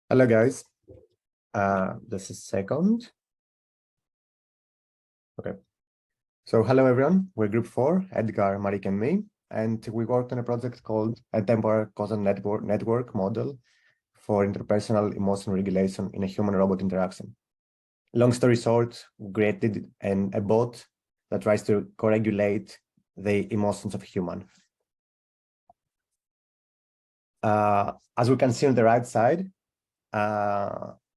Hello, guys. This is second. Okay. So hello, everyone. We're group 4, Edgar, Marik, and me. And we worked on a project called a temporal causal network model for interpersonal emotion regulation in a human-robot interaction. Long story short, we created a bot that tries to co-regulate the emotions of a human. As we can see on the right side,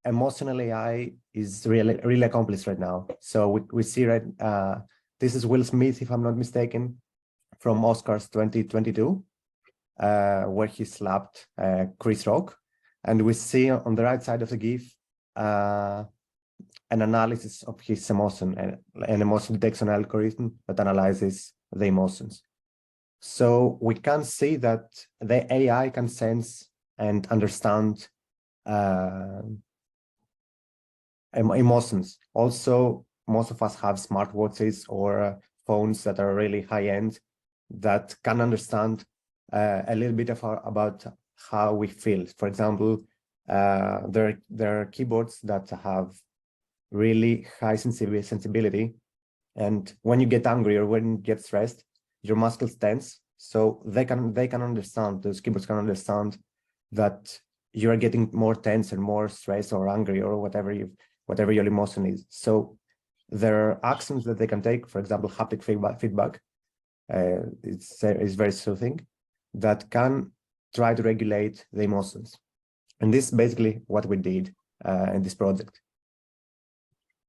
emotional AI is really accomplished right now. So we see this is Will Smith, if I'm not mistaken, from Oscars 2022, where he slapped Chris Rock. And we see on the right side of the GIF an analysis of his emotion, an emotion detection algorithm that analyzes the emotions. So we can see that the AI can sense and understand emotions. Also, most of us have smartwatches or phones that are really high-end that can understand a little bit about how we feel. For example, there are keyboards that have really high sensibility, and when you get angry or when you get stressed, your muscles tense. So they can understand, those keyboards can understand that you are getting more tense and more stressed or angry or whatever your emotion is. So there are actions that they can take. For example, haptic feedback. It's very soothing, that can try to regulate the emotions. And this is basically what we did in this project.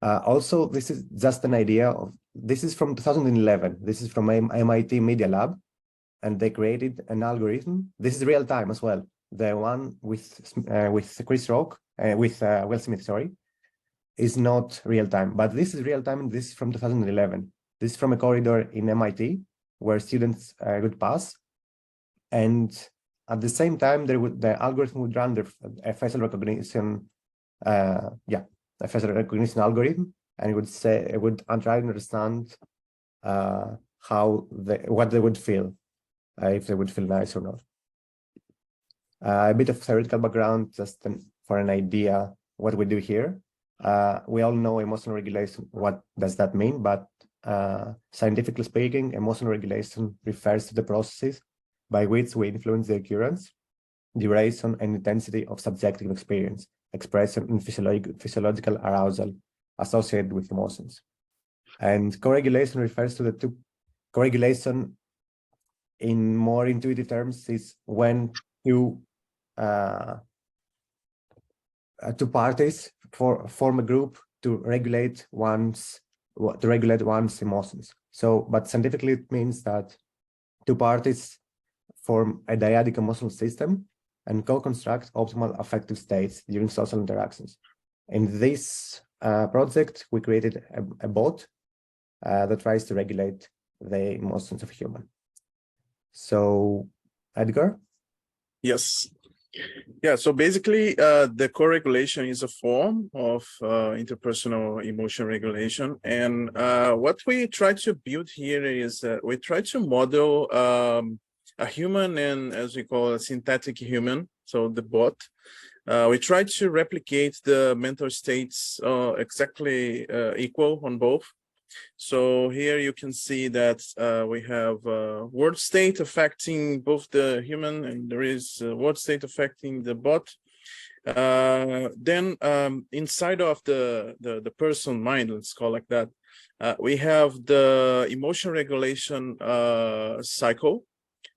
Also, this is just an idea of, this is from 2011. This is from MIT Media Lab, and they created an algorithm. This is real time as well. The one with Chris Rock, with Will Smith, sorry, is not real time, but this is real time, and this is from 2011. This is from a corridor in MIT where students would pass, and at the same time, the algorithm would run a facial recognition, a facial recognition algorithm, and it would try to understand what they would feel, if they would feel nice or not. A bit of theoretical background, just for an idea what we do here. We all know emotional regulation. What does that mean? But scientifically speaking, emotional regulation refers to the processes by which we influence the occurrence, duration, and intensity of subjective experience, expression, and physiological arousal associated with emotions. And co-regulation refers to the two. Co-regulation, in more intuitive terms, is when two parties form a group to regulate one's emotions. So, but scientifically, it means that two parties form a dyadic emotional system and co-construct optimal affective states during social interactions. In this project, we created a bot that tries to regulate the emotions of a human. So, Edgar? Yes. Yeah, so basically, the co-regulation is a form of interpersonal emotion regulation. And what we try to build here is we try to model a human, and as we call a synthetic human, so the bot. We try to replicate the mental states exactly equal on both. So here you can see that we have word state affecting both the human, and there is word state affecting the bot. Then inside of the person mind, let's call it like that, we have the emotion regulation cycle.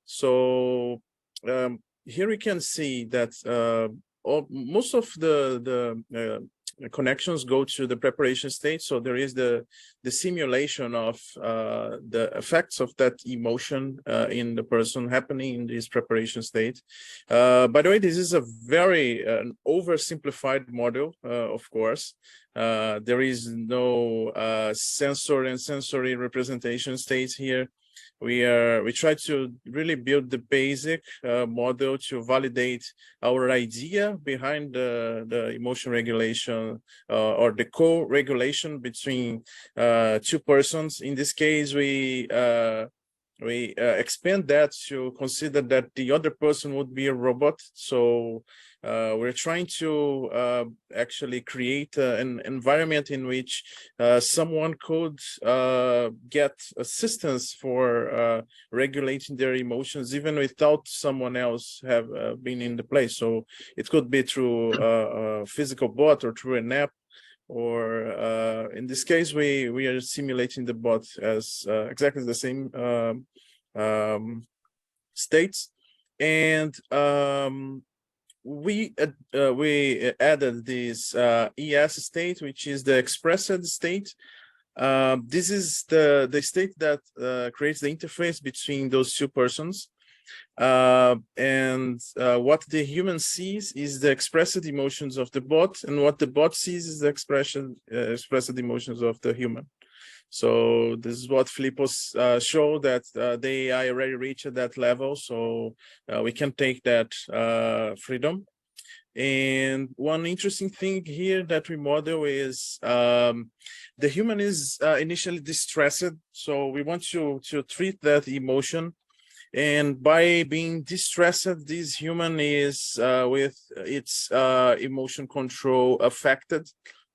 So here we can see that most of the connections go to the preparation state. So there is the simulation of the effects of that emotion in the person happening in this preparation state. By the way, this is a very oversimplified model, of course. There is no sensory representation states here. We try to really build the basic model to validate our idea behind the emotion regulation or the co-regulation between two persons. In this case, we we expand that to consider that the other person would be a robot. So we're trying to actually create an environment in which someone could get assistance for regulating their emotions, even without someone else have been in the place. So it could be through a physical bot or through an app, or in this case, we are simulating the bot as exactly the same states, and we added this ES state, which is the expressed state. This is the state that creates the interface between those two persons. And what the human sees is the expressed emotions of the bot, and what the bot sees is the expressed emotions of the human. So this is what Filippo's show, that the AI already reached that level, so we can take that freedom. And one interesting thing here that we model is the human is initially distressed, so we want to treat that emotion. And by being distressed, this human is with its emotion control affected,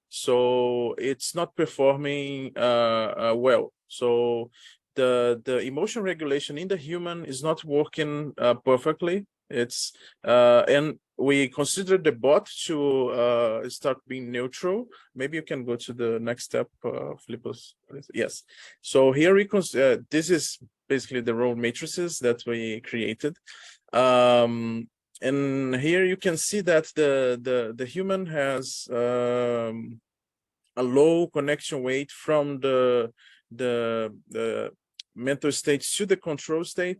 so it's not performing well. So the emotion regulation in the human is not working perfectly. It's and we consider the bot to start being neutral. Maybe you can go to the next step, Philippos. Yes. So here we this is basically the role matrices that we created. And here you can see that the human has a low connection weight from the mental state to the control state.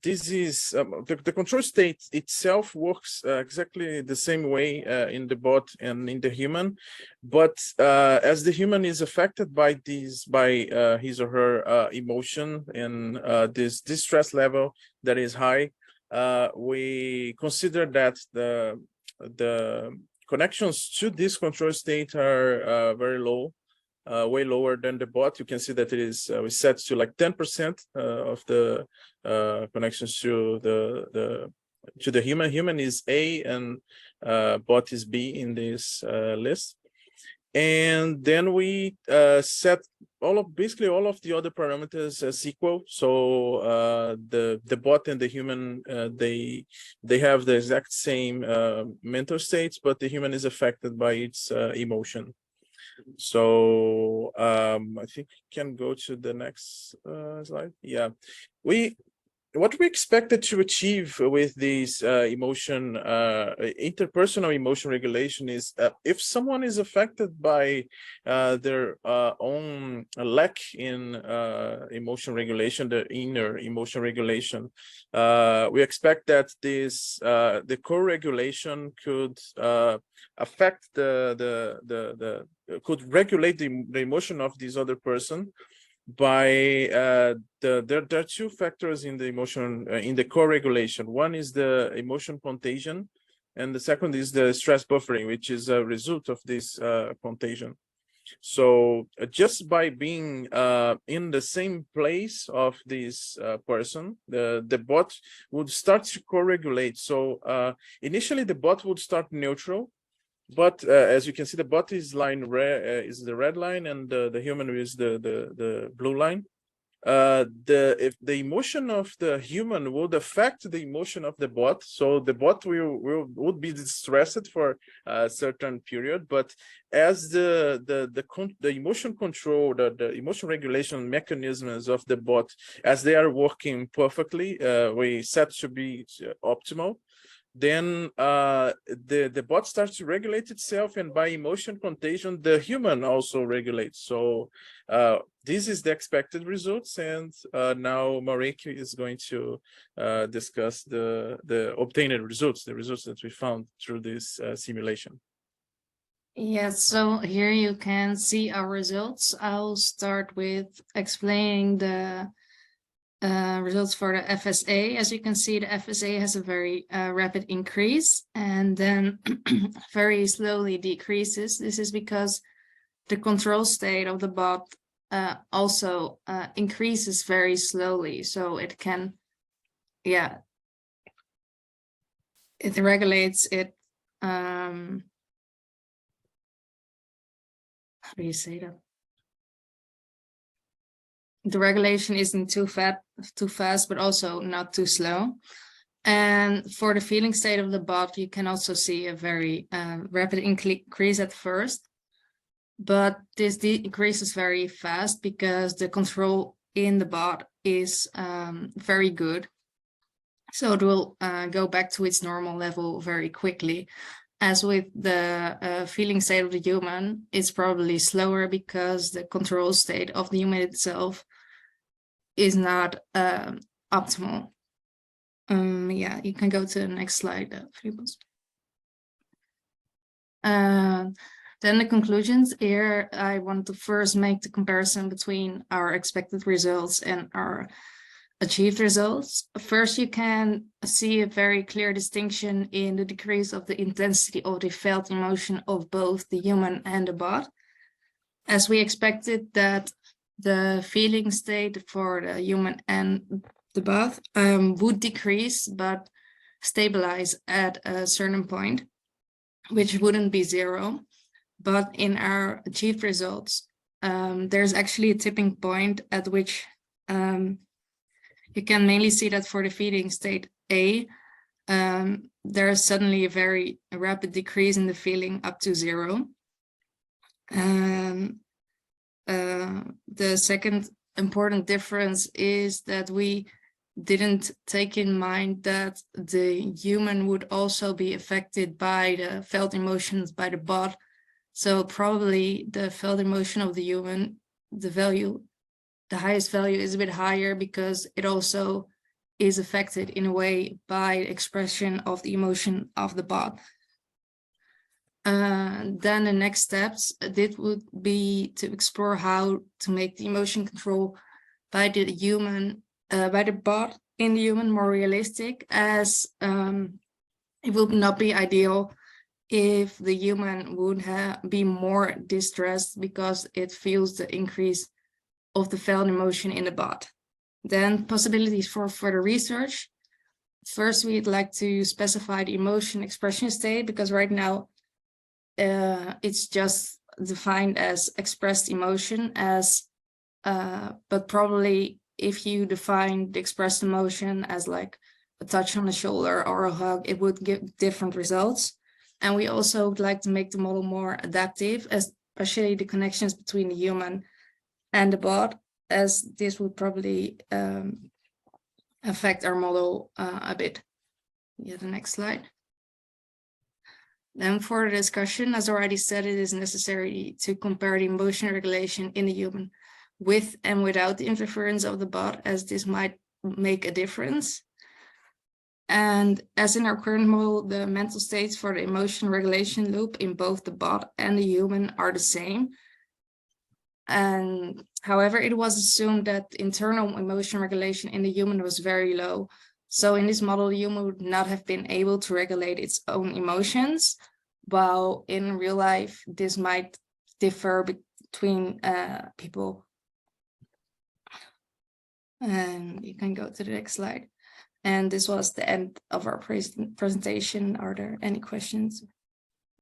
This is the control state itself works exactly the same way in the bot and in the human, but as the human is affected by his or her emotion and this distress level that is high, we consider that the connections to this control state are very low. Way lower than the bot. You can see that it is we set to like 10% of the connections to the human. Human is A and bot is B in this list. And then we set basically all of the other parameters as equal. So the bot and the human they have the exact same mental states, but the human is affected by its emotion. So I think we can go to the next slide. Yeah, what we expected to achieve with this interpersonal emotion regulation is if someone is affected by their own lack in emotion regulation, the inner emotion regulation, we expect that this the co-regulation could affect could regulate the emotion of this other person by there are two factors in the emotion in the co-regulation. One is the emotion contagion, and the second is the stress buffering, which is a result of this contagion. So just by being in the same place of this person, the bot would start to co-regulate. So initially the bot would start neutral, but as you can see, the bot is is the red line, and the human is the blue line. If the emotion of the human would affect the emotion of the bot, so the bot would be distressed for a certain period. But as the emotion control, the emotion regulation mechanisms of the bot, as they are working perfectly, we set to be optimal, then the bot starts to regulate itself, and by emotion contagion, the human also regulates. So this is the expected results, and now Marek is going to discuss the obtained results, the results that we found through this simulation. Yes, so here you can see our results. I'll start with explaining the results for the FSA. As you can see, the FSA has a very rapid increase and then very slowly decreases. This is because the control state of the bot also increases very slowly. So it can, yeah, it regulates it. How do you say that? The regulation isn't too fast, but also not too slow. And for the feeling state of the bot, you can also see a very rapid increase at first. But this decreases very fast because the control in the bot is very good. So it will go back to its normal level very quickly. As with the feeling state of the human, it's probably slower because the control state of the human itself is not optimal. Yeah, you can go to the next slide, then the conclusions. Here, I want to first make the comparison between our expected results and our achieved results. First, you can see a very clear distinction in the decrease of the intensity of the felt emotion of both the human and the bot. As we expected that the feeling state for the human and the bot would decrease, but stabilize at a certain point, which wouldn't be zero. But in our achieved results, there's actually a tipping point at which you can mainly see that for the feeling state A, there's suddenly a very rapid decrease in the feeling up to 0. The second important difference is that we didn't take in mind that the human would also be affected by the felt emotions by the bot. So probably the felt emotion of the human, the highest value is a bit higher because it also is affected in a way by expression of the emotion of the bot. Then the next steps would be to explore how to make the emotion control by the human, by the bot in the human more realistic, as it would not be ideal if the human would be more distressed because it feels the increase of the felt emotion in the bot. Then possibilities for further research. First, we'd like to specify the emotion expression state, because right now it's just defined as expressed emotion, but probably if you define the expressed emotion as like a touch on the shoulder or a hug, it would give different results. And we also would like to make the model more adaptive, especially the connections between the human and the bot, as this would probably affect our model a bit. Yeah, the next slide. Then for the discussion, as already said, it is necessary to compare the emotion regulation in the human with and without the interference of the bot, as this might make a difference. And as in our current model, the mental states for the emotion regulation loop in both the bot and the human are the same. And however, it was assumed that internal emotion regulation in the human was very low. So in this model, the human would not have been able to regulate its own emotions, while in real life, this might differ between people. And you can go to the next slide. And this was the end of our presentation. Are there any questions?